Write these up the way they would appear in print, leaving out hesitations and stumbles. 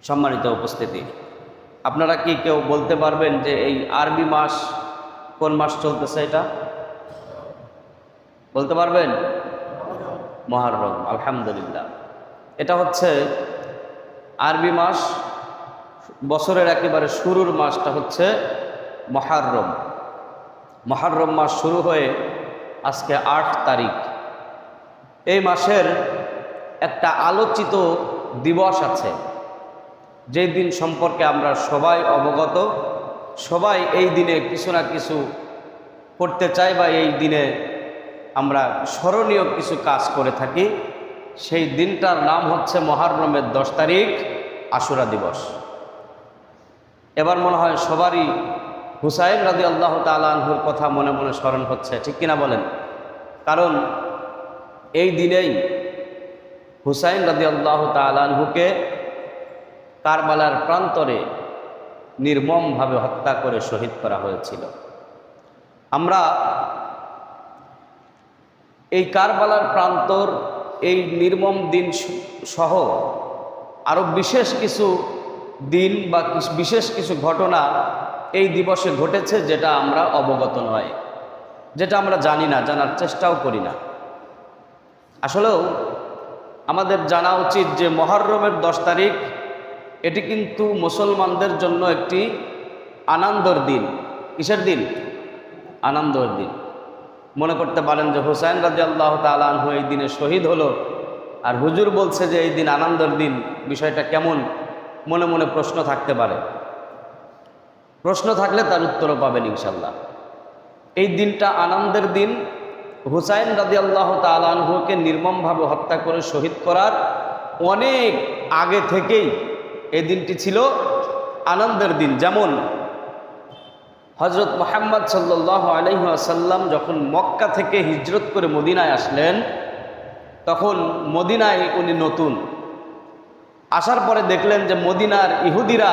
সম্মানিত উপস্থিতি, আপনারা কি কেউ বলতে পারবেন যে এই আরবি মাস কোন মাস চলতেছে? এটা বলতে পারবেন? মুহররম। আলহামদুলিল্লাহ, এটা হচ্ছে আরবি মাস। বছরের একেবারে শুরুর মাসটা হচ্ছে মুহররম। মুহররম মাস শুরু হয়ে আজকে ৮ তারিখ। এই মাসের একটা আলোচিত দিবস আছে, যেই দিন সম্পর্কে আমরা সবাই অবগত। সবাই এই দিনে কিছু না কিছু করতে চাই বা এই দিনে আমরা স্মরণীয় কিছু কাজ করে থাকি। সেই দিনটার নাম হচ্ছে মুহররমের 10 তারিখ, আশুরা দিবস। এবার মনে হয় সবারই হুসাইন রাদিয়াল্লাহু তাআলা আনহুর কথা মনে মনে স্মরণ হচ্ছে, ঠিক কিনা বলেন? কারণ এই দিনেই হুসাইন রাদিয়াল্লাহু তাআলা আনহুকে কারবালার প্রান্তরে নির্মমভাবে হত্যা করে শহীদ করা হয়েছিল। আমরা এই কারবালার প্রান্তর, এই নির্মম দিন সহ আরও বিশেষ কিছু দিন বা বিশেষ কিছু ঘটনা এই দিবসে ঘটেছে, যেটা আমরা অবগত নয়, যেটা আমরা জানি না, জানার চেষ্টাও করি না। আসলেও আমাদের জানা উচিত যে মুহররমের 10 তারিখ এটি কিন্তু মুসলমানদের জন্য একটি আনন্দের দিন। কিসের দিন? আনন্দের দিন। মনে করতে পারেন যে হুসাইন রাদিয়াল্লাহু তাআলা আনহু এই দিনে শহীদ হলো, আর হুজুর বলছে যে এই দিন আনন্দের দিন। বিষয়টা কেমন? মনে মনে প্রশ্ন থাকতে পারে। প্রশ্ন থাকলে তার উত্তরও পাবেন ইনশাল্লাহ। এই দিনটা আনন্দের দিন। হুসাইন রাদিয়াল্লাহু তাআলা আনহুকে নির্মমভাবে হত্যা করে শহীদ করার অনেক আগে থেকেই এই দিনটি ছিল আনন্দের দিন। যেমন হযরত মুহাম্মদ সাল্লাল্লাহু আলাইহি ওয়াসাল্লাম যখন মক্কা থেকে হিজরত করে মদিনায় আসলেন, তখন মদিনায় উনি নতুন। আসার পরে দেখলেন যে মদিনার ইহুদিরা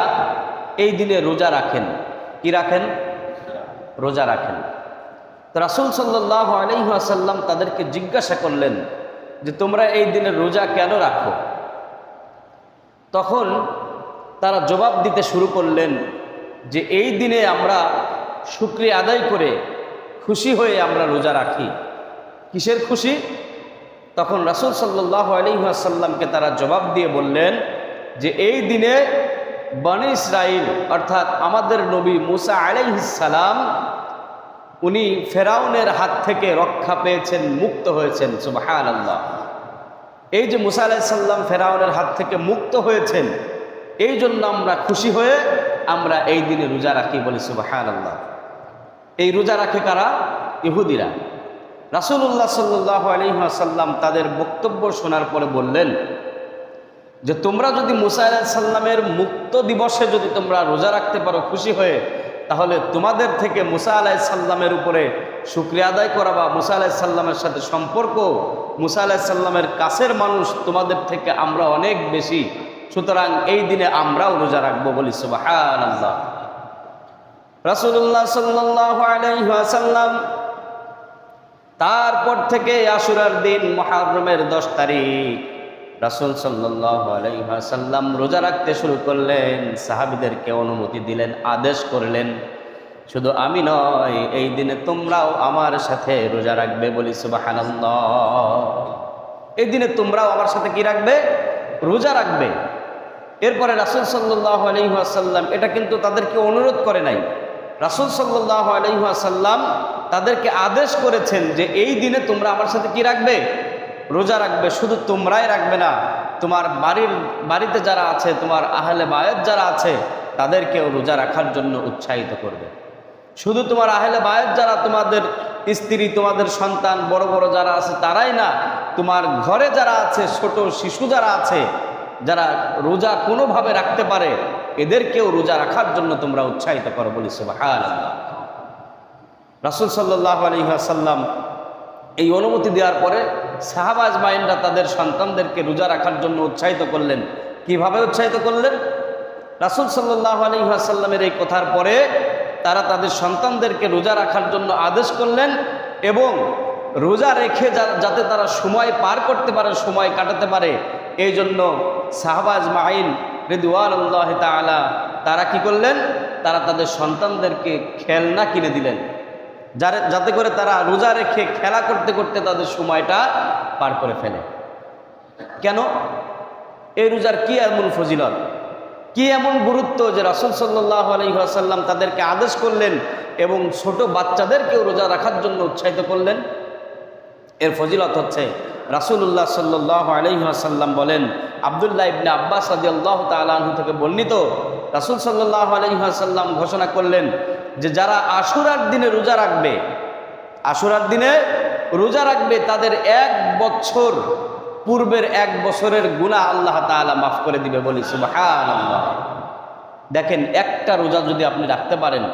এই দিনে রোজা রাখেন। কি রাখেন? রোজা রাখেন। তো রাসূল সাল্লাল্লাহু আলাইহি ওয়াসাল্লাম তাদেরকে জিজ্ঞাসা করলেন যে তোমরা এই দিনে রোজা কেন রাখো? তখন তারা জবাব দিতে শুরু করলেন যে এই দিনে আমরা শুকরিয়া আদায় করে খুশি হয়ে আমরা রোজা রাখি। কিসের খুশি? তখন রাসূল সাল্লাল্লাহু আলাইহি ওয়াসাল্লামকে তারা জবাব দিয়ে বললেন যে এই দিনে বনী ইসরাইল অর্থাৎ আমাদের নবী মুসা আলাইহিস সালাম উনি ফেরাউনের হাত থেকে রক্ষা পেয়েছেন, মুক্ত হয়েছেন। সুবহানাল্লাহ। এই যে মুসা আলাইহিস সালাম ফেরাউনের হাত থেকে মুক্ত হয়েছেন, এই জন্য আমরা খুশি হয়ে আমরা এই দিনে রোজা রাখি, বলি সুবহানাল্লাহ। এই রোজা রাখে কারা? ইহুদিরা। রাসূলুল্লাহ সাল্লাল্লাহু আলাইহি ওয়াসাল্লাম তাদের বক্তব্য শোনার পরে বললেন যে তোমরা যদি মুসা আলাইহিস সালামের মুক্ত দিবসে যদি তোমরা রোজা রাখতে পারো খুশি হয়ে, তাহলে তোমাদের থেকে মুসা আলাইহিস সালামের উপরে শুকরিয়া আদায় করা বা মুসা আলাইহিস সালামের সাথে সম্পর্ক, মুসা আলাইহিস সালামের কাছের মানুষ তোমাদের থেকে আমরা অনেক বেশি। সুতরাং এই দিনে আমরাও রোজা রাখবো, বলি সুবহানাল্লাহ। রাসূলুল্লাহ সাল্লাল্লাহু আলাইহি ওয়াসাল্লাম তারপর থেকে আশুরার দিন মুহররমের 10 তারিখ রাসূল সাল্লাল্লাহু আলাইহি ওয়াসাল্লাম রোজা রাখতে শুরু করলেন। সাহাবীদেরকে অনুমতি দিলেন, আদেশ করলেন, শুধু আমি নয়, এই দিনে তোমরাও আমার সাথে রোজা রাখবে, বলি সুবহানাল্লাহ। এই দিনে তোমরাও আমার সাথে কি রাখবে? রোজা রাখবে। এরপরে রাসূল সাল্লাল্লাহু আলাইহি ওয়াসাল্লাম এটা কিন্তু তাদেরকে অনুরোধ করে নাই। রাসূল সাল্লাল্লাহু আলাইহি ওয়াসাল্লাম তাদেরকে আদেশ করেছেন যে এই দিনে তোমরা আমার সাথে কি রাখবে? রোজা রাখবে। শুধু তোমরাই রাখবে না, তোমার বাড়িতে যারা আছে, তোমার আহলে বায়ত যারা আছে, তাদেরকেও রোজা রাখার জন্য উৎসাহিত করবে। শুধু তোমার আহলে বায়ত যারা, তোমাদের স্ত্রী, তোমাদের সন্তান, বড় বড় যারা আছে তারাই না, তোমার ঘরে যারা আছে, ছোট শিশু যারা আছে, যারা রোজা কোনোভাবে রাখতে পারে, এদেরকেও রোজা রাখার জন্য তোমরা উৎসাহিত করো, বলি সুবহানাল্লাহ। রাসূল সাল্লাল্লাহু আলাইহি ওয়াসাল্লাম এই অনুমতি দেওয়ার পরে সাহাবা আজমাইনরা তাদের সন্তানদেরকে রোজা রাখার জন্য উৎসাহিত করলেন। কিভাবে উৎসাহিত করলেন? রাসূল সাল্লাল্লাহু আলাইহি ওয়াসাল্লামের এই কথার পরে তারা তাদের সন্তানদেরকে রোজা রাখার জন্য আদেশ করলেন, এবং রোজা রেখে যাতে তারা সময় পার করতে পারে, সময় কাটাতে পারে, এই জন্য সাহাবা আজমাইন রিদওয়ানুল্লাহি তাআলা তারা কি করলেন? তারা তাদের সন্তানদেরকে খেলনা কিনে দিলেন, যাতে করে তারা রোজা রেখে খেলা করতে করতে তাদের সময়টা পার করে ফেলে। কেন? এই রোজার কি এমন ফজিলত, কি এমন গুরুত্ব যে রাসূল সাল্লাল্লাহু আলাইহি ওয়াসাল্লাম তাদেরকে আদেশ করলেন এবং ছোট বাচ্চাদেরকেও রোজা রাখার জন্য উৎসাহিত করলেন? এর ফজিলত হচ্ছে রাসূলুল্লাহ সাল্লাল্লাহু আলাইহি ওয়াসাল্লাম বলেন, আব্দুল্লাহ ইবনে আব্বাস রাদিয়াল্লাহু তাআলা আনহু থেকে বর্ণিত, রাসূল সাল্লাল্লাহু আলাইহি ওয়াসাল্লাম ঘোষণা করলেন যে যারা আশুরার দিনে রোজা রাখবে, আশুরার দিনে রোজা রাখবে, তাদের 1 বছর পূর্বের 1 বছরের গুনাহ আল্লাহ তাআলা মাফ করে দিবে। বলি সুবহানাল্লাহ। দেখেন, একটা রোজা যদি আপনি রাখতে পারেন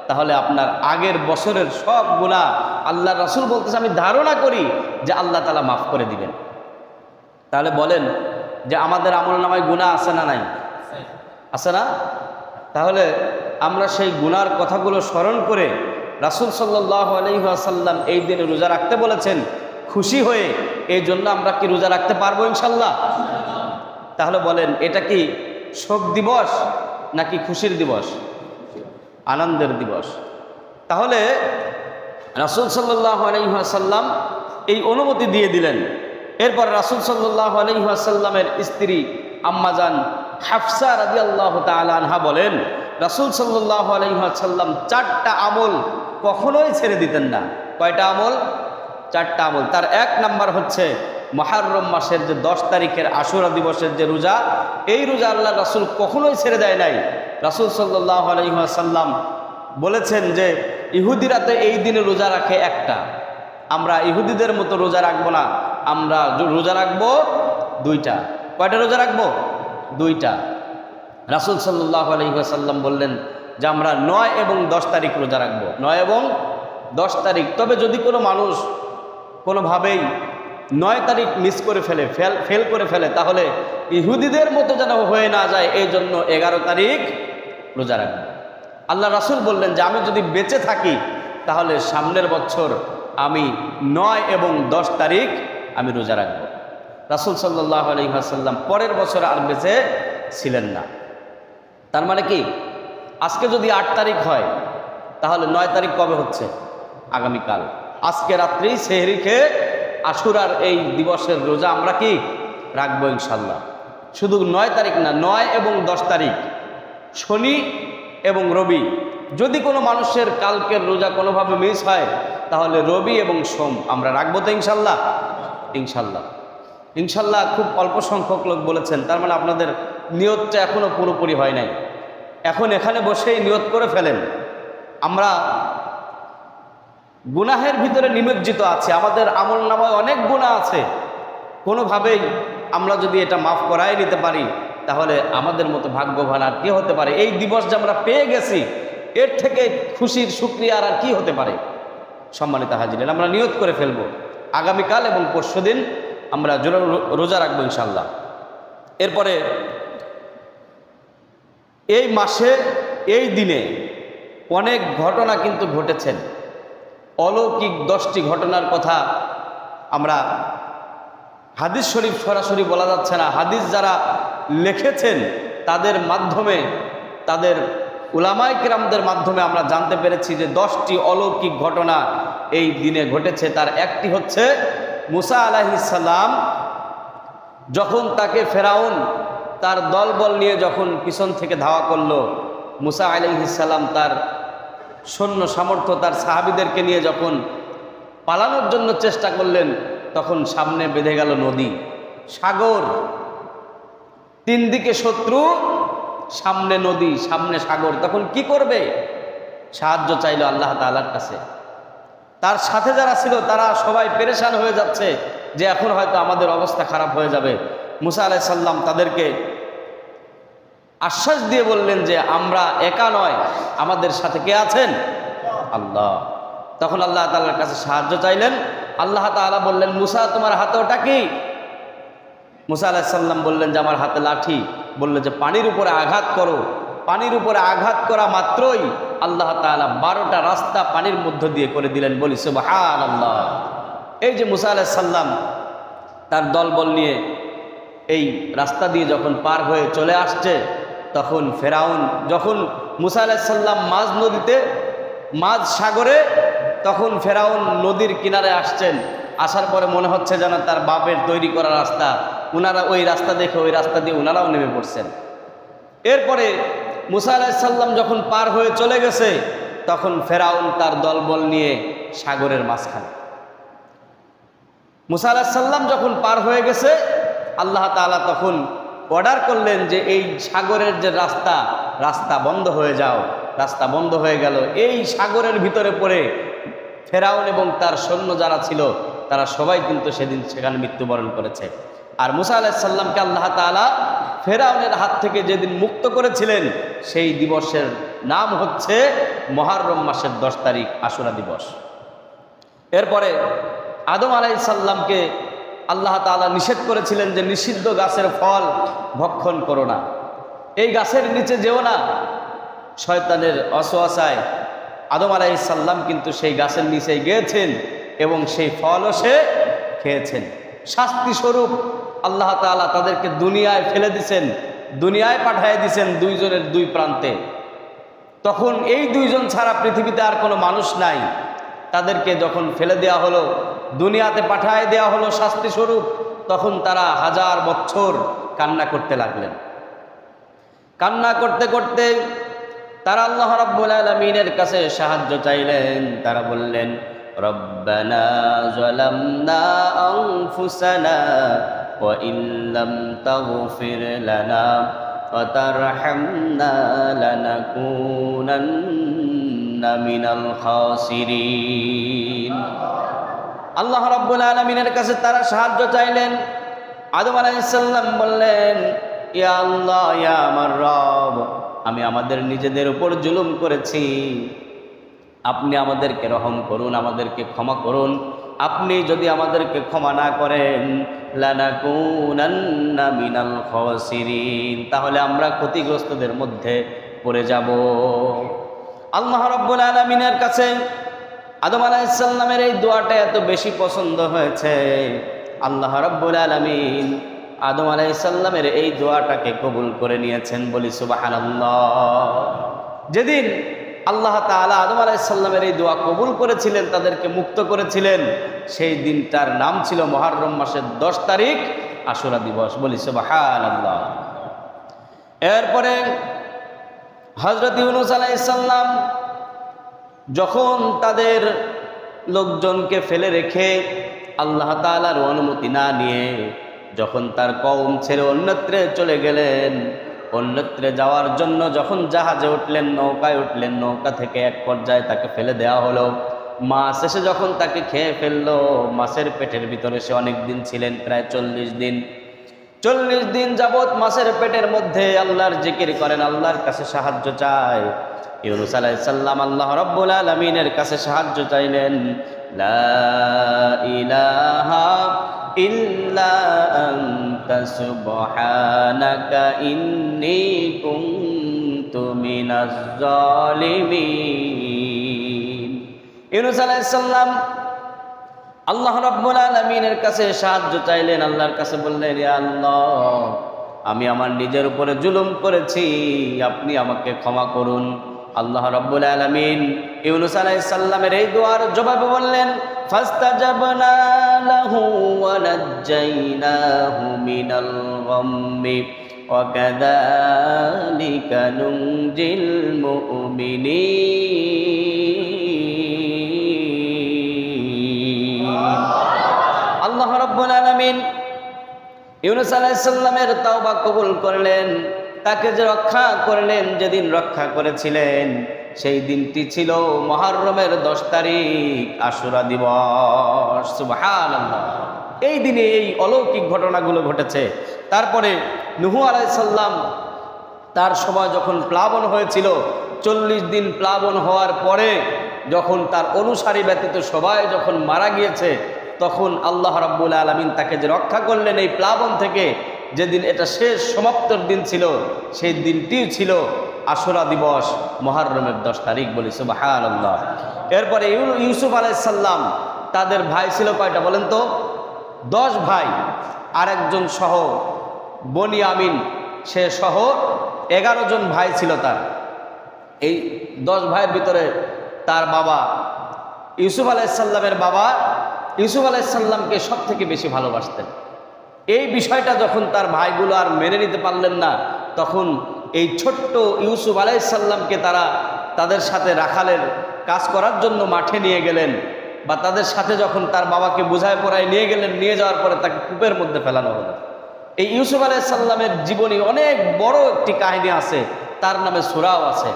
তাহলে আপনার আগের বছরের সব গুনাহ আল্লাহ রাসূল বলতেছে আমি ধারণা করি যে আল্লাহ তাআলা মাফ করে দিবেন। তাহলে বলেন যে আমাদের আমলনামায় গুনাহ আছে না নাই? আছে না? তাহলে আমরা সেই গুনার কথাগুলো স্মরণ করে রাসূল সাল্লাল্লাহু আলাইহি ওয়াসাল্লাম এই দিনে রোজা রাখতে বলেছেন খুশি হয়ে, এই জন্য আমরা কি রোজা রাখতে পারবো ইনশাল্লাহ? তাহলে বলেন, এটা কি শোক দিবস নাকি খুশির দিবস? আনন্দের দিবস। তাহলে রাসূল সাল্লাল্লাহু আলাইহি ওয়াসাল্লাম এই অনুমতি দিয়ে দিলেন। এরপর রাসূল সাল্লাল্লাহু আলাইহি ওয়াসাল্লামের স্ত্রী আম্মাজান হাফসা রাদিয়াল্লাহু তাআলা আনহা বলেন, রাসূল সাল্লাল্লাহু আলাইহি ওয়াসাল্লাম 4টা আমল কখনোই ছেড়ে দিতেন না। কয়টা আমল? 4টা আমল। তার 1 নাম্বার হচ্ছে মুহররম মাসের যে 10 তারিখের আশুরা দিবসের যে রোজা, এই রোজা আল্লাহ রাসূল কখনোই ছেড়ে দেয় নাই। রাসূল সাল্লাল্লাহু আলাইহি ওয়াসাল্লাম বলেছেন যে ইহুদিরা তো এই দিনে রোজা রাখে একটা, আমরা ইহুদিদের মতো রোজা রাখবো না, আমরা রোজা রাখবো 2টা। কয়টা রোজা রাখবো? 2টা। রাসূল সাল্লাল্লাহু আলাইহি ওয়াসাল্লাম বললেন যে আমরা 9 এবং 10 তারিখ রোজা রাখবো, 9 এবং 10 তারিখ। তবে যদি কোনো মানুষ কোনোভাবেই 9 তারিখ মিস করে ফেলে, ফেল করে ফেলে, তাহলে ইহুদিদের মতো যেন হয়ে না যায়, এই জন্য 11 তারিখ রোজা রাখবো। আল্লাহ রাসূল বললেন যে আমি যদি বেঁচে থাকি তাহলে সামনের বছর আমি 9 এবং 10 তারিখ আমি রোজা রাখবো। রাসূল সাল্লাল্লাহু আলাইহি ওয়াসাল্লাম পরের বছর আর বেঁচে ছিলেন না। তার মানে কি, আজকে যদি 8 তারিখ হয় তাহলে 9 তারিখ কবে হচ্ছে? আগামীকাল। আজকে রাত্রেই সেহরি খেয়ে আশুরার এই দিবসের রোজা আমরা কি রাখবো ইনশাল্লাহ। শুধু 9 তারিখ না, 9 এবং 10 তারিখ, শনি এবং রবি। যদি কোনো মানুষের কালকের রোজা কোনোভাবে মিস হয় তাহলে রবি এবং সোম আমরা রাখবো তো ইনশাল্লাহ? ইনশাল্লাহ। ইনশাল্লাহ খুব অল্প সংখ্যক লোক বলেছেন, তার মানে আপনাদের নিয়তটা এখনও পুরোপুরি হয় নাই। এখন এখানে বসেই নিয়ত করে ফেলেন। আমরা গুনাহের ভিতরে নিমজ্জিত আছে, আমাদের আমল নামায় অনেক গুনাহ আছে। কোনোভাবেই আমরা যদি এটা মাফ করাই নিতে পারি তাহলে আমাদের মতো ভাগ্যবান আর কি হতে পারে? এই দিবস যে আমরা পেয়ে গেছি, এর থেকে খুশির শুকরিয়া আর কি হতে পারে? সম্মানিত হাজিরিন, আমরা নিয়ত করে ফেলবো আগামীকাল এবং পরশুদিন আমরা রোজা রাখবো ইনশাল্লাহ। এরপরে এই মাসে এই দিনে অনেক ঘটনা কিন্তু ঘটেছেন। অলৌকিক 10টি ঘটনার কথা আমরা হাদিস শরীফ সরাসরি বলা যাচ্ছে না, হাদিস যারা লিখেছেন তাদের মাধ্যমে, তাদের উলামায়ে কেরামদের মাধ্যমে আমরা জানতে পেরেছি যে 10টি অলৌকিক ঘটনা এই দিনে ঘটেছে। তার একটি হচ্ছে মুসা আলাইহিস সালাম যখন তাকে ফেরাউন তার দলবল নিয়ে যখন পিছন থেকে ধাওয়া করলো, মুসা আলাইহিস সালাম তার সৈন্য সামর্থ্য, তার সাহাবীদেরকে নিয়ে যখন পালানোর জন্য চেষ্টা করলেন, তখন সামনে বেঁধে গেল নদী, সাগর, 3 দিকে শত্রু, সামনে নদী, সামনে সাগর। তখন কি করবে? সাহায্য চাইল আল্লাহ তাআলার কাছে। তার সাথে যারা ছিল তারা সবাই পেরেশান হয়ে যাচ্ছে যে এখন হয়তো আমাদের অবস্থা খারাপ হয়ে যাবে। মুসা আলাইহিস সালাম তাদেরকে আশ্বাস দিয়ে বললেন যে আমরা একা নয়, আমাদের সাথে কে আছেন? আল্লাহ। তখন আল্লাহ তাআলার কাছে সাহায্য চাইলেন। আল্লাহ তাআলা বললেন, মুসা তোমার হাতে ওটা কি? মুসা আলাইহিস সালাম বললেন যে আমার হাতে লাঠি। বললেন যে পানির উপরে আঘাত করো। পানির উপরে আঘাত করা মাত্রই আল্লাহ তাআলা 12টা রাস্তা পানির মধ্য দিয়ে করে দিলেন। বলি সুবহানাল্লাহ। এই যে মুসা আলাইহিস সালাম তার দলবল নিয়ে এই রাস্তা দিয়ে যখন পার হয়ে চলে আসছে, তখন ফেরাউন যখন মুসা আলাইহিস সালাম মাঝ সাগরে, তখন ফেরাউন নদীর কিনারে আসছেন। আসার পরে মনে হচ্ছে যেন তার বাপের তৈরি করা রাস্তা, উনারা ওই রাস্তা দেখে ওই রাস্তা দিয়ে উনারাও নেমে পড়ছেন। এরপরে মুসা আলাইহিস সালাম যখন পার হয়ে চলে গেছে, তখন ফেরাউন তার দলবল নিয়ে সাগরের মাঝখানে। মুসা আলাইহিস সালাম যখন পার হয়ে গেছে, আল্লাহ তাআলা তখন অর্ডার করলেন যে এই সাগরের যে রাস্তা বন্ধ হয়ে যাও। রাস্তা বন্ধ হয়ে গেল। এই সাগরের ভিতরে পড়ে ফেরাউন এবং তার সৈন্য যারা ছিল তারা সবাই কিন্তু সেদিন সেখানে মৃত্যুবরণ করেছে। আর মুসা আলাইহিস সালামকে আল্লাহ তাআলা ফেরাউনের হাত থেকে যেদিন মুক্ত করেছিলেন, সেই দিবসের নাম হচ্ছে মুহররম মাসের 10 তারিখ, আশুরা দিবস। এরপরে আদম আলাইহিস সালামকে আল্লাহ তাআলা নিষেধ করেছিলেন যে নিষিদ্ধ গাছের ফল ভক্ষণ করো না, এই গাছের নিচে যেও না। শয়তানের ওয়াসওয়াসায় আদম আলাইহিস সালাম কিন্তু সেই গাছের নিচে গিয়েছেন এবং সেই ফলও সে খেয়েছেন। শাস্তি স্বরূপ আল্লাহ তাআলা তাদেরকে দুনিয়ায় ফেলে দিয়েছেন, দুনিয়ায় পাঠিয়ে দিয়েছেন দুইজনের দুই প্রান্তে। তখন এই দুইজন ছাড়া পৃথিবীতে আর কোনো মানুষ নাই। তাদেরকে যখন ফেলে দেওয়া হলো, দুনিয়াতে পাঠিয়ে দেওয়া হলো শাস্তি স্বরূপ, তখন তারা 1000 বছর কান্না করতে লাগলেন। কান্না করতে করতে তারা আল্লাহ রাব্বুল আলামিনের কাছে সাহায্য চাইলেন। তারা বললেন, রব্বানা যালামনা আনফুসানা ওয়া ইল্লাম তাগফির লানা ওয়া তারহামনা লানাকুনান্না মিনাল খাসিরিন। আল্লাহ রাব্বুল আলামিনের কাছে তারা সাহায্য চাইলেন। আদম আলাইহিস সালাম বললেন, ইয়া আল্লাহ, ইয়া আমার রব, আমি আমাদের নিজেদের উপর জুলুম করেছি, আপনি আমাদেরকে রহম করুন, আমাদেরকে ক্ষমা করুন। আপনি যদি আমাদেরকে ক্ষমা না করেন, লানাকুনান্না মিনাল খাসিরিন, তাহলে আমরা ক্ষতিগ্রস্তদের মধ্যে পড়ে যাব। আল্লাহ রাব্বুল আলামিনের কাছে আদম আলাইহিস সালামের এই দোয়াটা এত বেশি পছন্দ হয়েছে, আল্লাহ রাব্বুল আলামিন আদম আলাইহিস সালামের এই দোয়াটাকে কবুল করে নিয়েছেন। বলি সুবহানাল্লাহ। যেদিন আল্লাহ তাআলা আদম আলাইহিস সালামের এই দোয়া কবুল করেছিলেন, তাদেরকে মুক্ত করেছিলেন, সেই দিনটার নাম ছিল মুহররম মাসের 10 তারিখ, আশুরা দিবস। বলি সুবহানাল্লাহ। এরপরে হযরত ইউনূস আলাইহিস সালাম যখন তাদের লোকজনকে ফেলে রেখে আল্লাহ তাআলার অনুমতি না নিয়ে যখন তার কওম ছেড়ে অন্যত্রে চলে গেলেন, অন্যত্রে যাওয়ার জন্য যখন জাহাজে উঠলেন, নৌকায় উঠলেন, নৌকা থেকে এক পর্যায়ে তাকে ফেলে দেওয়া হলো। মাছ এসে যখন তাকে খেয়ে ফেললো, মাছের পেটের ভিতরে সে অনেক দিন ছিলেন, প্রায় 40 দিন। 40 দিন যাবৎ মাছের পেটের মধ্যে আল্লাহর জিকির করেন, আল্লাহর কাছে সাহায্য চায়। ইউনূস আলাইহিস সালাম আল্লাহ রাব্বুল আলামিনের কাছে সাহায্য চাইলেন। লা ইলাহা ইল্লা আনতা সুবহানাকা ইন্নী কুনতু মিনাজ জালিমিন। ইউনূস আলাইহিস সালাম আল্লাহ রাব্বুল আলামিনের কাছে সাহায্য চাইলেন, আল্লাহর কাছে বললেন, ইয়া আল্লাহ, আমি আমার নিজের উপরে জুলুম করেছি, আপনি আমাকে ক্ষমা করুন। আল্লাহ রাব্বুল আলামিন ইউনূস আলাইহিস সালামের এই দোয়ার জবাবে বললেন, ফাস্তাজাবনা লাহু ওয়া নাজ্জাইনাহু মিনাল গাম্মি ওয়া কাযালিকা নুনজিল মুমিনিন। আল্লাহ রাব্বুল আলামিন ইউনূস আলাইহিস সালামের তাওবা কবুল করলেন, তাকে যে রক্ষা করলেন, যেদিন রক্ষা করেছিলেন সেই দিনটি ছিল মুহররমের 10 তারিখ, আশুরা দিবস। সুবহানাল্লাহ। এই দিনে এই অলৌকিক ঘটনাগুলো ঘটেছে। তারপরে নূহ আলাইহিস সালাম তার সময় যখন প্লাবন হয়েছিল, 40 দিন প্লাবন হওয়ার পরে যখন তার অনুসারী ব্যতীত সবাই যখন মারা গিয়েছে, তখন আল্লাহ রাব্বুল আলামিন তাকে যে রক্ষা করলেন এই প্লাবন থেকে, যেদিন এটা শেষ সমাপ্তর দিন ছিল, সেই দিনটি ছিল আশুরা দিবস, মুহররমের 10 তারিখ। বলি সুবহানাল্লাহ। এরপরে ইউসুফ আলাইহিস সালাম, তাদের ভাই ছিল কয়টা বলেন তো? 10 ভাই, আরেকজন সহ বনিয়ামিন, সে সহ 11 জন ভাই ছিল তার। এই 10 ভাইয়ের ভিতরে তার বাবা ইউসুফ আলাইহিসসালামের বাবা ইউসুফ আলাইহিসসালামকে সব থেকে বেশি ভালোবাসতেন। এই বিষয়টা যখন তার ভাইগুলো আর মেনে নিতে পারলেন না, তখন এই ছোট্ট ইউসুফ আলাইহিসসালামকে তারা তাদের সাথে রাখালের কাজ করার জন্য মাঠে নিয়ে গেলেন, বা তাদের সাথে যখন তার বাবাকে বোঝায় পড়ায় নিয়ে গেলেন, নিয়ে যাওয়ার পরে তাকে কূপের মধ্যে ফেলানো হলো। এই ইউসুফ আলাইহিসসালামের জীবনী অনেক বড় একটি কাহিনী আছে, তার নামে সূরাও আছে।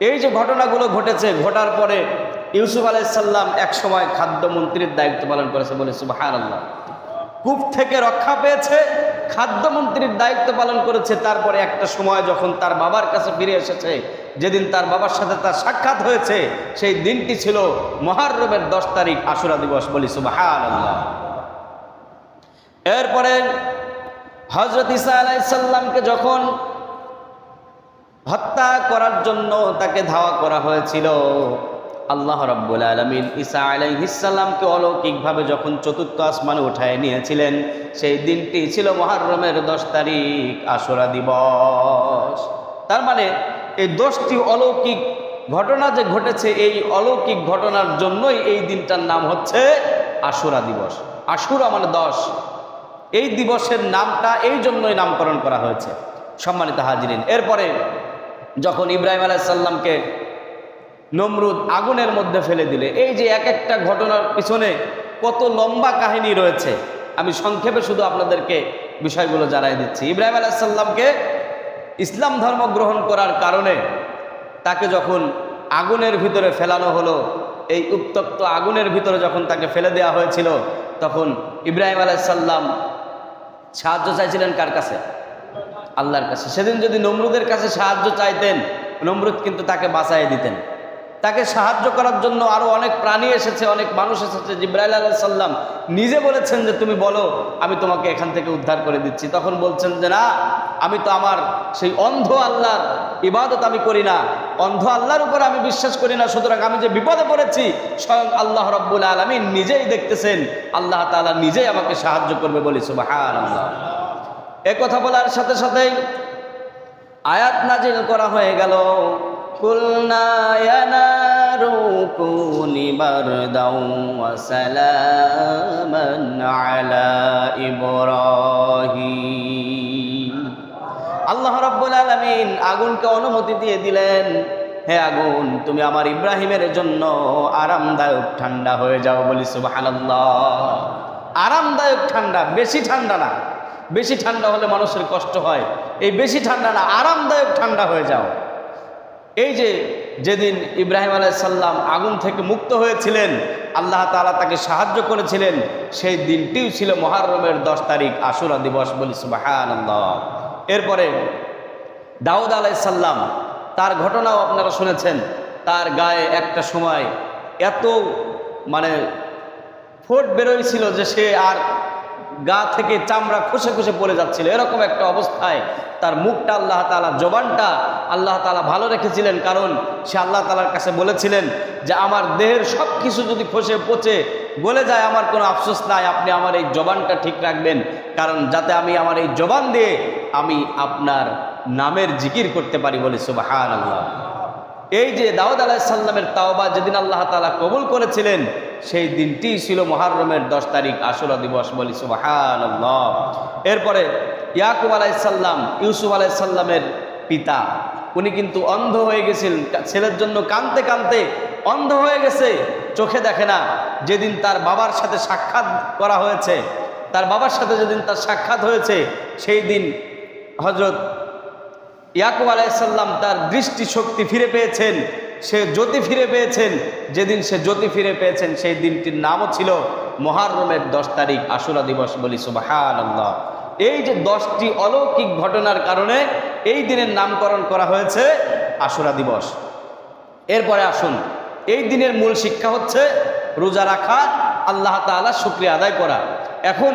এই যে ঘটনাগুলো ঘটেছে, ঘটার পরে ইউসুফ আলাইহিসসালাম এক সময় খাদ্যমন্ত্রীর দায়িত্ব পালন করেছে, বলে সুবহানাল্লাহ। কূপ থেকে রক্ষা পেয়েছে, খাদ্যমন্ত্রীর দায়িত্ব পালন করেছে। তারপরে একটা সময় যখন তার বাবার কাছে ফিরে এসেছে, যেদিন তার বাবার সাথে তার সাক্ষাৎ হয়েছে, সেই দিনটি ছিল মুহররমের 10 তারিখ, আশুরা দিবস, বলি সুবহানাল্লাহ। এরপরে হযরত ঈসা আলাইহিস সালামকে যখন হত্যা করার জন্য তাকে ধাওয়া করা হয়েছিল, আল্লাহ রাব্বুল আলামিন ঈসা আলাইহিস সালামকে অলৌকিকভাবে যখন চতুর্থ আসমানে উঠায় নিয়েছিলেন, সেই দিনটি ছিল মুহররমের 10 তারিখ, আশুরা দিবস। তার মানে এই 10টি অলৌকিক ঘটনা যে ঘটেছে, এই অলৌকিক ঘটনার জন্যই এই দিনটার নাম হচ্ছে আশুরা দিবস। আশুরা মানে 10। এই দিবসের নামটা এই জন্যই নামকরণ করা হয়েছে, সম্মানিত হাজিরিন। এরপরে যখন ইব্রাহিম আলাইহিস সালামকে নমরুদ আগুনের মধ্যে ফেলে দিলে, এই যে এক একটা ঘটনার পিছনে কত লম্বা কাহিনী রয়েছে, আমি সংক্ষেপে শুধু আপনাদেরকে বিষয়গুলো জানাই দিচ্ছি। ইব্রাহিম আলাইহিস সালামকে ইসলাম ধর্ম গ্রহণ করার কারণে তাকে যখন আগুনের ভিতরে ফেলানো হলো, এই উত্তপ্ত আগুনের ভিতরে যখন তাকে ফেলে দেওয়া হয়েছিল, তখন ইব্রাহিম আলাইহিস সালাম সাহায্য চাইছিলেন কার কাছে? আল্লাহর কাছে। সেদিন যদি নমরুদের কাছে সাহায্য চাইতেন, নমরুদ কিন্তু তাকে বাঁচাই দিতেন। তাকে সাহায্য করার জন্য আরো অনেক প্রাণী এসেছে, অনেক মানুষ এসেছে। জিবরাইল আলাইহিস সালাম নিজে বলেছেন যে তুমি বলো, আমি তোমাকে এখান থেকে উদ্ধার করে দিচ্ছি। তখন বলছেন যে না, আমি তো আমার সেই অন্ধ আল্লাহর ইবাদত আমি করি না, অন্ধ আল্লাহর উপর আমি বিশ্বাস করি না, সুতরাং আমি যে বিপদে পড়েছি স্বয়ং আল্লাহ রাব্বুল আলামিন নিজেই দেখতেছেন, আল্লাহ তাআলা নিজেই আমাকে সাহায্য করবে, বলি সুবহানাল্লাহ। এই কথা বলার সাথে সাথে আয়াত নাজিল করা হয়ে গেল, কুলনা ইয়া নারু কুনি বারদাও ওয়া সালামান আলা ইব্রাহিম। আল্লাহ রাব্বুল আলামিন আগুনকে অনুমতি দিয়ে দিলেন, হে আগুন, তুমি আমার ইব্রাহিমের জন্য আরামদায়ক ঠান্ডা হয়ে যাও, বলি সুবহানাল্লাহ। আরামদায়ক ঠান্ডা, বেশি ঠান্ডা না। বেশি ঠান্ডা হলে মানুষের কষ্ট হয়, এই বেশি ঠান্ডা না, আরামদায়ক ঠান্ডা হয়ে যাও। এই যে যেদিন ইব্রাহিম আলাইহিস সালাম আগুন থেকে মুক্ত হয়েছিলেন, আল্লাহ তাআলা তাকে সাহায্য করেছিলেন, সেই দিনটিও ছিল মুহররমের 10 তারিখ, আশুরা দিবস, বলি সুবহানাল্লাহ। এরপরে দাউদ আলাইহিস সালাম, তার ঘটনাও আপনারা শুনেছেন। তার গায়ে একটা সময় এত ফোট বেরোয়ছিল যে সে আর গা থেকে চামড়া খসে খসে পড়ে যাচ্ছিল, এরকম একটা অবস্থায় তার মুখটা আল্লাহ তাআলা, জবানটা আল্লাহ তাআলা ভালো রেখেছিলেন, কারণ সে আল্লাহ তাআলার কাছে বলেছিলেন যে আমার দেহের সব কিছু যদি খসে পচে গলে যায়, আমার কোনো আফসোস নাই, আপনি আমার এই জবানটা ঠিক রাখবেন, কারণ যাতে আমি আমার এই জবান দিয়ে আমি আপনার নামের জিকির করতে পারি, বলি সুবহানাল্লাহ। এই যে দাউদ আলাইহিস সালামের তাওবা যেদিন আল্লাহ তাআলা কবুল করেছিলেন, সেই দিনটি ছিল মুহররমের 10 তারিখ, আশুরা দিবস, বলি সুবহানাল্লাহ। এরপরে ইয়াকুব আলাইহিস সালাম, ইউসুফ আলাইহিস সালামের পিতা, উনি কিন্তু অন্ধ হয়ে গেছিলেন, ছেলের জন্য কাঁদতে কাঁদতে অন্ধ হয়ে গেছে, চোখে দেখে না। যেদিন তার বাবার সাথে সাক্ষাৎ করা হয়েছে, তার বাবার সাথে যেদিন তার সাক্ষাৎ হয়েছে, সেই দিন হযরত ইয়াকুব আলাইহিস সালাম তার দৃষ্টি শক্তি ফিরে পেয়েছেন, সে জ্যোতি ফিরে পেয়েছেন। যেদিন সে জ্যোতি ফিরে পেয়েছেন, সেই দিনটির নামও ছিল মুহররমের 10 তারিখ, আশুরা দিবস, বলি সুবহানাল্লাহ। এই যে 10টি অলৌকিক ঘটনার কারণে এই দিনের নামকরণ করা হয়েছে আশুরা দিবস। এরপরে আসুন, এই দিনের মূল শিক্ষা হচ্ছে রোজা রাখা, আল্লাহ তাআলার শুকরিয়া আদায় করা। এখন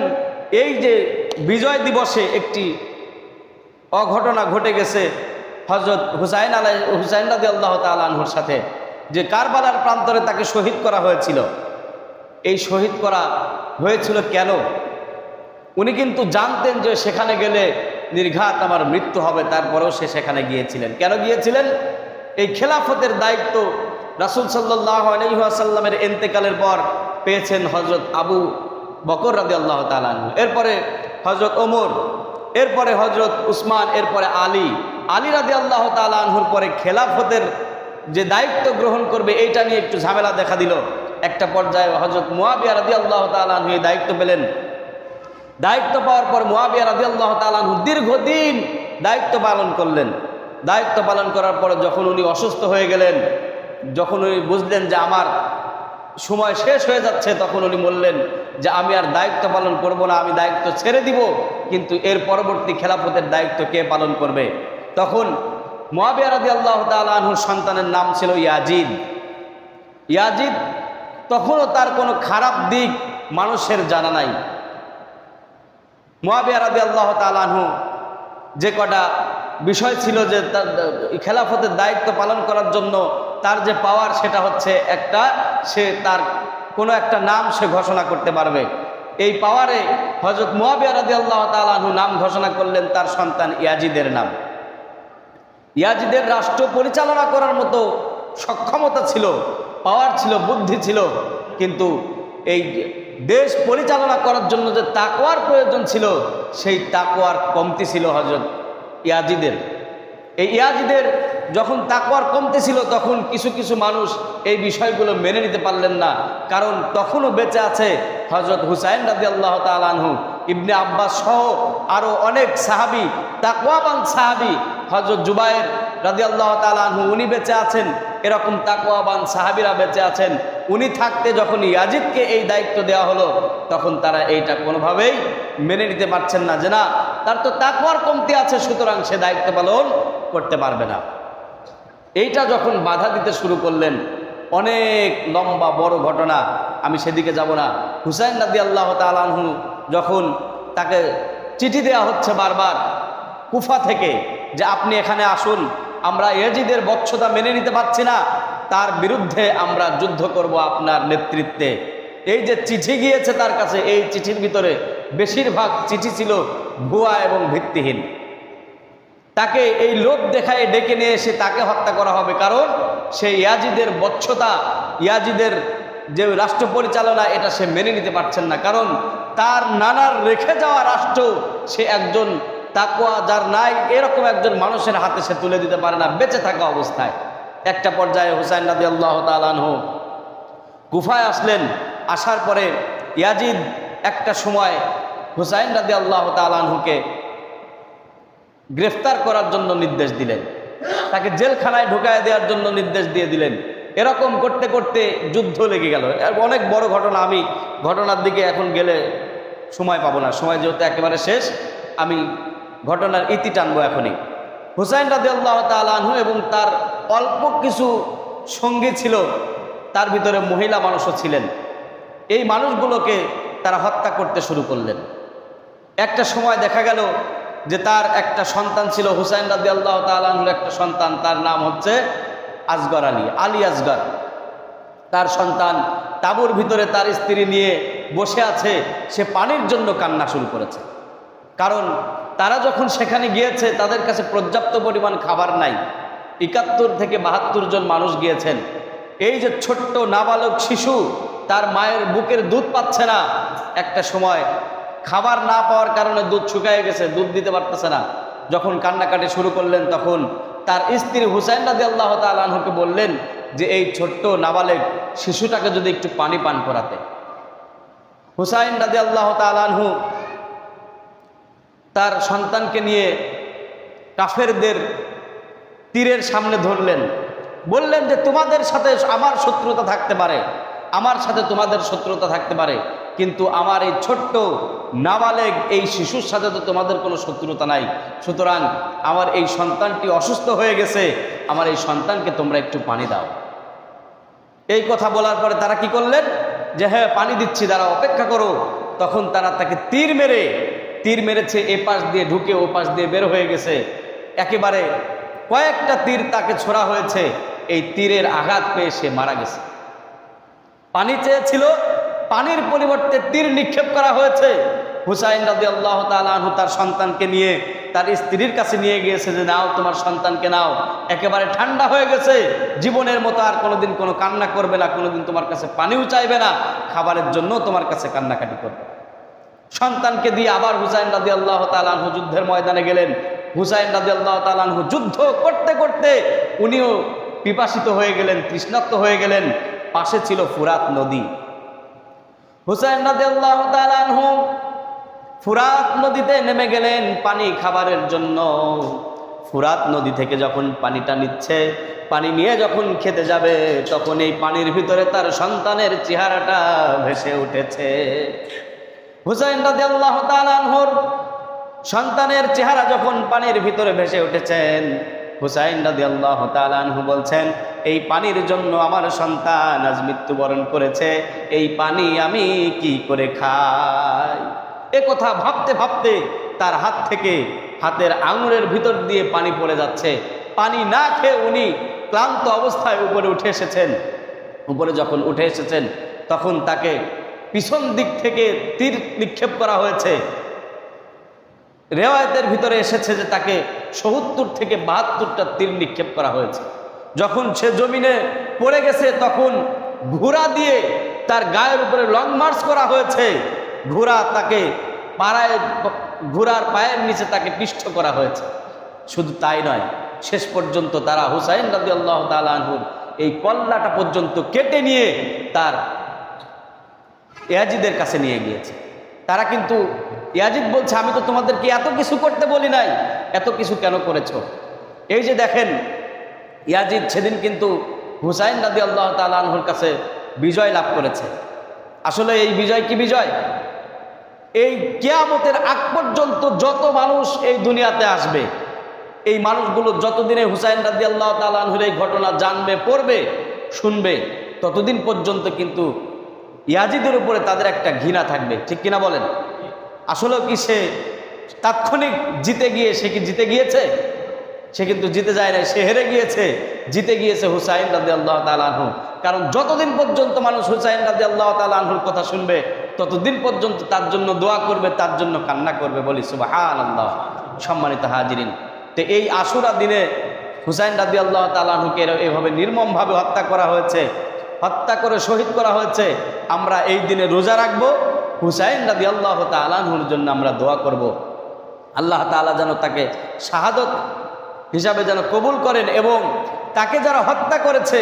এই যে বিজয় দিবসে একটি অঘটনা ঘটে গেছে হযরত হুসাইন রাদিয়াল্লাহু তাআলা আনহুর সাথে, যে কারবালার প্রান্তরে তাকে শহীদ করা হয়েছিল। এই শহীদ করা হয়েছিল কেন? উনি কিন্তু জানতেন যে সেখানে গেলে নির্ঘাত আমার মৃত্যু হবে, তারপরেও সে সেখানে গিয়েছিলেন। কেন গিয়েছিলেন? এই খেলাফতের দায়িত্ব রাসূল সাল্লাল্লাহু আলাইহি ওয়াসাল্লামের ইন্তেকালের পর পেয়েছেন হযরত আবু বকর রাদিয়াল্লাহু তাআলা আনহু, এরপরে হযরত ওমর, এরপরে হযরত উসমান, এরপরে আলী রাদিয়াল্লাহু তাআলা আনহুর পরে খেলাফতের যে দায়িত্ব গ্রহণ করবে এইটা নিয়ে একটু ঝামেলা দেখা দিল। একটা পর্যায়ে হযরত মুয়াবিয়া রাদিয়াল্লাহু তাআলা আনহু এই দায়িত্ব পেলেন। দায়িত্ব পাওয়ার পর মুয়াবিয়া রাদিয়াল্লাহু তাআলা আনহু দীর্ঘদিন দায়িত্ব পালন করলেন। দায়িত্ব পালন করার পরে যখন উনি অসুস্থ হয়ে গেলেন, যখন উনি বুঝলেন যে আমার সময় শেষ হয়ে যাচ্ছে, তখন উনি বললেন যে আমি আর দায়িত্ব পালন করব না, আমি দায়িত্ব ছেড়ে দিব। কিন্তু এর পরবর্তী খেলাফতের দায়িত্ব কে পালন করবে? তখন মুয়াবিয়া রাদিয়াল্লাহু তাআলা আনহুর সন্তানের নাম ছিল ইয়াজিদ। ইয়াজিদ তখনও তার কোনো খারাপ দিক মানুষের জানা নাই। মুয়াবিয়া রাদিয়াল্লাহু তাআলা আনহু যে কটা বিষয় ছিল যে তার খেলাফতের দায়িত্ব পালন করার জন্য তার যে পাওয়ার, সেটা হচ্ছে একটা, সে তার কোনো একটা নাম সে ঘোষণা করতে পারবে। এই পাওয়ারে হযরত মুয়াবিয়া রাদিয়াল্লাহু তাআলা আনহু নাম ঘোষণা করলেন তার সন্তান ইয়াজিদের নাম। ইয়াজিদের রাষ্ট্র পরিচালনা করার মতো সক্ষমতা ছিল, পাওয়ার ছিল, বুদ্ধি ছিল, কিন্তু এই দেশ পরিচালনা করার জন্য যে তাকওয়ার প্রয়োজন ছিল, সেই তাকওয়ার কমতি ছিল হযরত ইয়াজিদের। এই ইয়াজিদের যখন তাকওয়ার কমতি ছিল, তখন কিছু কিছু মানুষ এই বিষয়গুলো মেনে নিতে পারলেন না। কারণ তখনও বেঁচে আছে হযরত হুসাইন রাদিয়াল্লাহু তাআলা আনহু, ইবনে আব্বাস সহ আরও অনেক সাহাবী, তাকওয়াবান সাহাবী, হযরত জুবায়ের রাদিয়াল্লাহু তাআলা আনহু উনি বেঁচে আছেন, এরকম তাকওয়াবান সাহাবীরা বেঁচে আছেন। উনি থাকতে যখন ইয়াজিদকে এই দায়িত্ব দেওয়া হলো, তখন তারা এইটা কোনোভাবেই মেনে নিতে পারছেন না যে না, তার তো তাকওয়ার কমতি আছে, সুতরাং সে দায়িত্ব পালন করতে পারবে না। এইটা যখন বাধা দিতে শুরু করলেন, অনেক লম্বা বড় ঘটনা, আমি সেদিকে যাব না। হুসাইন রাদিয়াল্লাহু তাআলা আনহু যখন তাকে চিঠি দেওয়া হচ্ছে বারবার কুফা থেকে যে আপনি এখানে আসুন, আমরা ইয়াজিদের বচ্ছতা মেনে নিতে পারছি না, তার বিরুদ্ধে আমরা যুদ্ধ করব আপনার নেতৃত্বে। এই যে চিঠি গিয়েছে তার কাছে, এই চিঠির ভিতরে বেশিরভাগ চিঠি ছিল ভুয়া এবং ভিত্তিহীন। তাকে এই লোভ দেখায় ডেকে নিয়ে এসে তাকে হত্যা করা হবে, কারণ সে ইয়াজিদের বচ্ছতা, ইয়াজিদের যে রাষ্ট্র পরিচালনা, এটা সে মেনে নিতে পারছেন না। কারণ তার নানার রেখে যাওয়া রাষ্ট্র সে একজন তাকওয়া যার নাই, এরকম একজন মানুষের হাতে সে তুলে দিতে পারে না বেঁচে থাকা অবস্থায়। একটা পর্যায়ে হুসাইন রাদিয়াল্লাহু তাআলা আনহু কুফায় আসলেন। আসার পরে ইয়াজিদ একটা সময় হুসাইন রাদিয়াল্লাহু তাআলা আনহুকে গ্রেফতার করার জন্য নির্দেশ দিলেন, তাকে জেলখানায় ঢুকায় দেওয়ার জন্য নির্দেশ দিয়ে দিলেন। এরকম করতে করতে যুদ্ধ লেগে গেল। অনেক বড় ঘটনা, আমি ঘটনার দিকে এখন গেলে সময় পাবো না, সময় যেহেতু একেবারে শেষ, আমি ঘটনার ইতি টানবো এখনই। হুসাইন রাদিয়াল্লাহু তাআলা আনহু এবং তার অল্প কিছু সঙ্গী ছিল, তার ভিতরে মহিলা মানুষও ছিলেন। এই মানুষগুলোকে তারা হত্যা করতে শুরু করলেন। একটা সময় দেখা গেল যে তার একটা সন্তান ছিল, হুসাইন রাদিয়াল্লাহু তাআলা আনহুর একটা সন্তান, তার নাম হচ্ছে আসগর আলী আসগর। তার সন্তান তাঁবুর ভিতরে তার স্ত্রী নিয়ে বসে আছে, সে পানির জন্য কান্না শুরু করেছে। কারণ তারা যখন সেখানে গিয়েছে তাদের কাছে পর্যাপ্ত পরিমাণ খাবার নাই। ৭১ থেকে ৭২ জন মানুষ গিয়েছেন। এই যে ছোট্ট নাবালক শিশু, তার মায়ের বুকের দুধ পাচ্ছে না, একটা সময় খাবার না পাওয়ার কারণে দুধ শুকিয়ে গেছে, দুধ দিতে পারতেছে না। যখন কান্নাকাটি শুরু করলেন, তখন তার স্ত্রী হুসাইন রাদিয়াল্লাহু তাআলা আনহুকে বললেন যে এই ছোট্ট নাবালক শিশুটাকে যদি একটু পানি পান করাতে। হুসাইন রাদিয়াল্লাহু তাআলা আনহু তার সন্তানকে নিয়ে কাফেরদের তীরের সামনে ধরলেন, বললেন যে তোমাদের সাথে আমার শত্রুতা থাকতে পারে, আমার সাথে তোমাদের শত্রুতা থাকতে পারে, কিন্তু আমার এই ছোট্ট নাবালেগ এই শিশুর সাথে তো তোমাদের কোনো শত্রুতা নাই। সুতরাং আমার এই সন্তানটি অসুস্থ হয়ে গেছে, আমার এই সন্তানকে তোমরা একটু পানি দাও। এই কথা বলার পরে তারা কি করলেন যে হ্যাঁ পানি দিচ্ছি, দাঁড়াও, অপেক্ষা করো। তখন তারা তাকে তীর মেরেছে, এ পাশ দিয়ে ঢুকে ও পাশ দিয়ে বের হয়ে গেছে। একেবারে কয়েকটা তীর তাকে ছোড়া হয়েছে, এই তীরের আঘাত পেয়ে সে মারা গেছে। পানি চেয়েছিল, পানির পরিবর্তে তীর নিক্ষেপ করা হয়েছে। হুসাইন রাদিয়াল্লাহু তাআলা আনহু তার সন্তানকে নিয়ে তার স্ত্রীর কাছে নিয়ে গিয়েছে যে নাও তোমার সন্তানকে নাও, একেবারে ঠান্ডা হয়ে গেছে, জীবনের মতো আর কোনোদিন কোনো কান্না করবে না, কোনোদিন তোমার কাছে পানিও চাইবে না, খাবারের জন্য তোমার কাছে কান্নাকাটি করবে। সন্তানকে দিয়ে আবার হুসাইন রাদিয়াল্লাহু তাআলা আনহু যুদ্ধের ময়দানে গেলেন। হুসাইন রাদিয়াল্লাহু তাআলা আনহু যুদ্ধ করতে করতে উনিও পিপাসিত হয়ে গেলেন, তৃষ্ণার্ত হয়ে গেলেন। পাশে ছিল ফুরাত নদী। হুসাইন রাদিয়াল্লাহু তাআলা আনহু ফুরাত নদীতে নেমে গেলেন পানি খাবারের জন্য। ফুরাত নদী থেকে যখন পানিটা নিচ্ছে, পানি নিয়ে যখন খেতে যাবে, তখন এই পানির ভিতরে তার সন্তানের চেহারাটা ভেসে উঠেছে। হুসাইন রাদিয়াল্লাহু তাআলা আনহুর সন্তানের চেহারা যখন পানির ভিতরে ভেসে উঠেছেন, হুসাইন রাদিয়াল্লাহু তাআলা আনহু বলছেন, এই পানির জন্য আমার সন্তান আজ মৃত্যুবরণ করেছে, এই পানি আমি কি করে খাই? এ কথা ভাবতে ভাবতে তার হাত থেকে হাতের আঙুলের ভিতর দিয়ে পানি পড়ে যাচ্ছে। পানি না খেয়ে উনি ক্লান্ত অবস্থায় উপরে উঠে এসেছেন। উপরে যখন উঠে এসেছেন তখন তাকে পিছন দিক থেকে তীর নিক্ষেপ করা হয়েছে। রেওয়ায়েতের ভিতরে এসেছে যে তাকে ৭০ থেকে ৭২টা তীর নিক্ষেপ করা হয়েছে। যখন সে জমিনে পড়ে গেছে তখন ঘোড়া দিয়ে তার গায়ের উপরে লং মার্চ করা হয়েছে। ঘোড়ার পায়ের নিচে তাকে পিষ্ট করা হয়েছে। শুধু তাই নয়, শেষ পর্যন্ত তারা হুসাইন রাদিয়াল্লাহু তাআলা আনহুর এই কল্লাটা পর্যন্ত কেটে নিয়ে তার ইয়াজিদের কাছে নিয়ে গিয়েছে। তারা কিন্তু ইয়াজিদ বলছে, আমি তো তোমাদেরকে এত কিছু করতে বলি নাই, এত কিছু কেন করেছো? এই যে দেখেন, ইয়াজিদ সেদিন কিন্তু হুসাইন রাদিয়াল্লাহু তাআলা আনহুর কাছে বিজয় লাভ করেছে। আসলে এই বিজয় কি বিজয়? এই কিয়ামতের আগ পর্যন্ত যত মানুষ এই দুনিয়াতে আসবে, এই মানুষগুলো যতদিনে হুসাইন রাদিয়াল্লাহু তাআলা আনহুর এই ঘটনা জানবে, পড়বে, শুনবে, ততদিন পর্যন্ত কিন্তু ইয়াজিদের উপরে তাদের একটা ঘৃণা থাকবে। ঠিক কিনা বলেন? আসলে কি সে তাৎক্ষণিক জিতে গিয়ে সে কি জিতে গিয়েছে? সে কিন্তু জিতে যায় না, সে হেরে গিয়েছে। জিতে গিয়েছে হুসাইন রাদিয়াল্লাহু তাআলা আনহু। কারণ যতদিন পর্যন্ত মানুষ হুসাইন রাদিয়াল্লাহু তাআলা আনহুর কথা শুনবে, ততদিন পর্যন্ত তার জন্য দোয়া করবে, তার জন্য কান্না করবে। বলি সুবহানাল্লাহ। সম্মানিত হাজিরিন, তো এই আশুরা দিনে হুসাইন রাদিয়াল্লাহু তাআলা আনহুকে এভাবে নির্মমভাবে হত্যা করা হয়েছে, হত্যা করে শহীদ করা হয়েছে। আমরা এই দিনে রোজা রাখবো, হুসাইন রাদিয়াল্লাহু তাআলা আনহুর জন্য আমরা দোয়া করব। আল্লাহ তাআলা যেন তাকে শাহাদত হিসাবে যেন কবুল করেন, এবং তাকে যারা হত্যা করেছে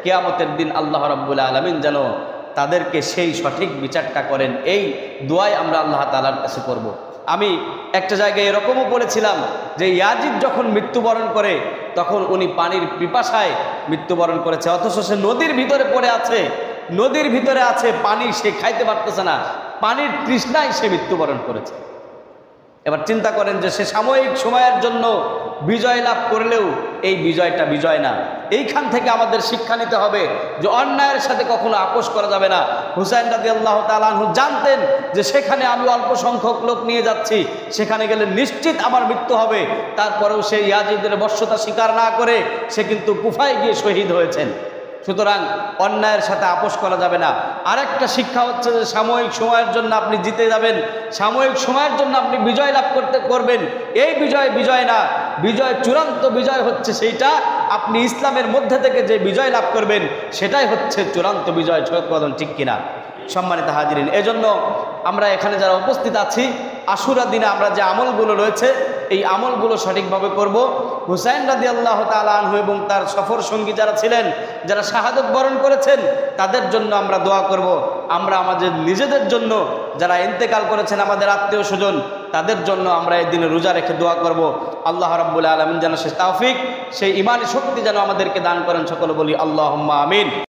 কিয়ামতের দিন আল্লাহ রাব্বুল আলামিন যেন তাদেরকে সেই সঠিক বিচারটা করেন। এই দোয়াই আমরা আল্লাহ তাআলার কাছে করব। আমি একটা জায়গায় এরকমও বলেছিলাম যে ইয়াজিদ যখন মৃত্যুবরণ করে তখন উনি পানির পিপাসায় মৃত্যুবরণ করেছে, অথচ সে নদীর ভিতরে পড়ে আছে, নদীর ভিতরে আছে, পানি সে খাইতে পারতেছে না, পানির তৃষ্ণায় সে মৃত্যুবরণ করেছে। এবার চিন্তা করেন যে সে সাময়িক সময়ের জন্য বিজয় লাভ করলেও এই বিজয়টা বিজয় না। এইখান থেকে আমাদের শিক্ষা নিতে হবে যে অন্যায়ের সাথে কখনো আপোষ করা যাবে না। হুসাইন রাদিয়াল্লাহু তাআলা আনহু জানতেন যে সেখানে আমি অল্প সংখ্যক লোক নিয়ে যাচ্ছি, সেখানে গেলে নিশ্চিত আমার মৃত্যু হবে। তারপরেও সে ইয়াজিদের বশ্যতা স্বীকার না করে সে কিন্তু কুফায় গিয়ে শহীদ হয়েছেন। সুতরাং অন্যায়ের সাথে আপোষ করা যাবে না। আরেকটা শিক্ষা হচ্ছে যে সাময়িক সময়ের জন্য আপনি জিতে যাবেন, সাময়িক সময়ের জন্য আপনি বিজয় লাভ করবেন, এই বিজয় বিজয় না। বিজয়, চূড়ান্ত বিজয় হচ্ছে সেইটা, আপনি ইসলামের মধ্যে থেকে যে বিজয় লাভ করবেন সেটাই হচ্ছে চূড়ান্ত বিজয়। ঠিক কিনা? সম্মানিত হাজিরিন, এজন্য আমরা এখানে যারা উপস্থিত আছি, আশুরা দিনে আমরা যে আমলগুলো রয়েছে এই আমলগুলো সঠিকভাবে করব। হুসাইন রাদিয়াল্লাহু তাআলা আনহু এবং তার সফর সঙ্গী যারা ছিলেন, যারা শাহাদত বরণ করেছেন, তাদের জন্য আমরা দোয়া করব। আমরা আমাদের নিজেদের জন্য, যারা ইন্তেকাল করেছেন আমাদের আত্মীয় স্বজন, তাদের জন্য আমরা এই দিনে রোজা রেখে দোয়া করব। আল্লাহ রাব্বুল আলামিন যেন সে তৌফিক, সেই ঈমানি শক্তি যেন আমাদেরকে দান করেন। সকলে বলি আল্লাহুম্মা আমিন।